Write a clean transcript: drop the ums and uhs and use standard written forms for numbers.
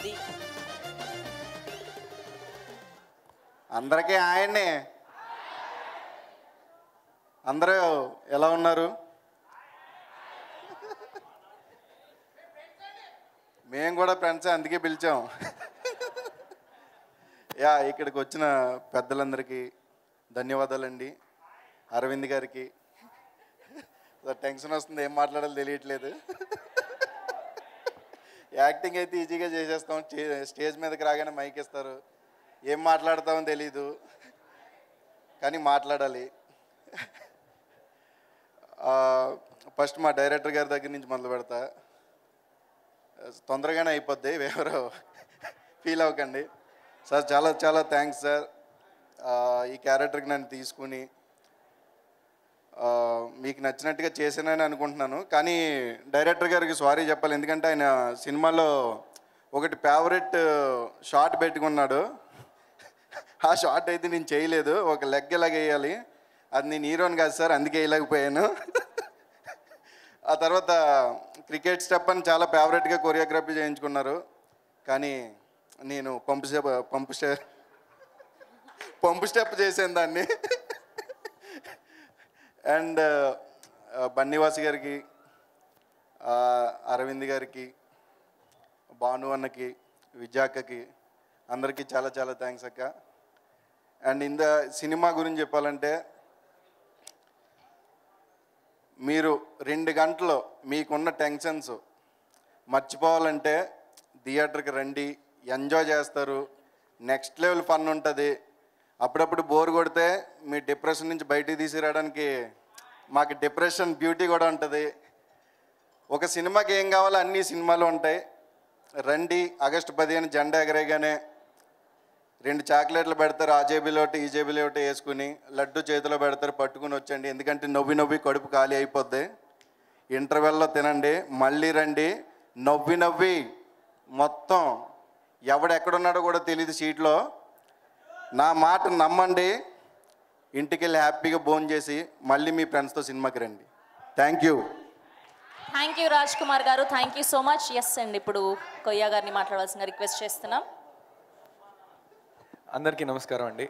అది అందరికీ ఆయన్నే. అందరూ ఎలా ఉన్నారు? మేము కూడా ఫ్రెండ్స్, అందుకే పిలిచాం. ఇక్కడికి వచ్చిన పెద్దలందరికీ ధన్యవాదాలండి. అరవింద్ గారికి టెన్షన్ వస్తుంది, ఏం మాట్లాడాలో తెలియట్లేదు. యాక్టింగ్ అయితే ఈజీగా చేసేస్తాం, స్టేజ్ మీదకి రాగానే మైక్ ఇస్తారు, ఏం మాట్లాడతామో తెలీదు, కానీ మాట్లాడాలి. ఫస్ట్ మా డైరెక్టర్ గారి దగ్గర నుంచి మొదలు పెడతా, తొందరగానే అయిపోద్ది, ఎవరో ఫీల్ అవ్వకండి. సార్ చాలా చాలా థ్యాంక్స్ సార్, ఈ క్యారెక్టర్కి నన్ను తీసుకుని మీకు నచ్చినట్టుగా చేశానని అనుకుంటున్నాను. కానీ డైరెక్టర్ గారికి సారీ చెప్పాలి, ఎందుకంటే ఆయన సినిమాలో ఒకటి ఫేవరెట్ షాట్ పెట్టుకున్నాడు. ఆ షాట్ అయితే నేను చేయలేదు, ఒక లెగ్ ఎలాగ వేయాలి, అది నేను హీరోని కాదు సార్, అందుకే వేయలేకపోయాను. ఆ తర్వాత క్రికెట్ స్టెప్ అని చాలా ఫేవరెట్గా కొరియోగ్రఫీ చేయించుకున్నారు, కానీ నేను పంపు స్టెప్ చేశాను దాన్ని. అండ్ బన్నీవాసి గారికి, అరవింద్ గారికి, భాను అన్నకి, విజయాక్కకి, అందరికీ చాలా చాలా థ్యాంక్స్ అక్క. అండ్ సినిమా గురించి చెప్పాలంటే, మీరు 2 గంటలు మీకున్న టెన్షన్స్ మర్చిపోవాలంటే థియేటర్కి రండి, ఎంజాయ్ చేస్తారు, నెక్స్ట్ లెవెల్ ఫన్ ఉంటుంది. అప్పుడప్పుడు బోర్ కొడితే మీ డిప్రెషన్ నుంచి బయటికి తీసుకురావడానికి మాకు డిప్రెషన్ బ్యూటీ కూడా ఉంటుంది. ఒక సినిమాకి ఏం కావాలో అన్ని సినిమాలు ఉంటాయి. రండి, ఆగస్టు 15 జెండా ఎగరేగానే 2 చాక్లెట్లు పెడతారు, ఆ జేబులో ఒకటి ఈ జేబులో ఒకటి వేసుకుని, లడ్డు చేతిలో పెడతారు, పట్టుకుని వచ్చండి. ఎందుకంటే నవ్వి నవ్వి కడుపు ఖాళీ అయిపోద్ది. ఇంటర్వెల్లో తినండి, మళ్ళీ రండి, నవ్వి నవ్వి మొత్తం ఎవడెక్కడున్నాడో కూడా తెలియదు సీట్లో. నా మాట నమ్మండి, ఇంటికి వెళ్ళి హ్యాపీగా భోజనం చేసి మళ్ళీ మీ ఫ్రెండ్స్తో సినిమాకి రండి. థ్యాంక్ యూ రాజ్ కుమార్ గారు, thank you so much. Yes అండి, ఇప్పుడు కొయ్య గారిని మాట్లాడవలసిన రిక్వెస్ట్ చేస్తున్నాం. అందరికీ నమస్కారం అండి.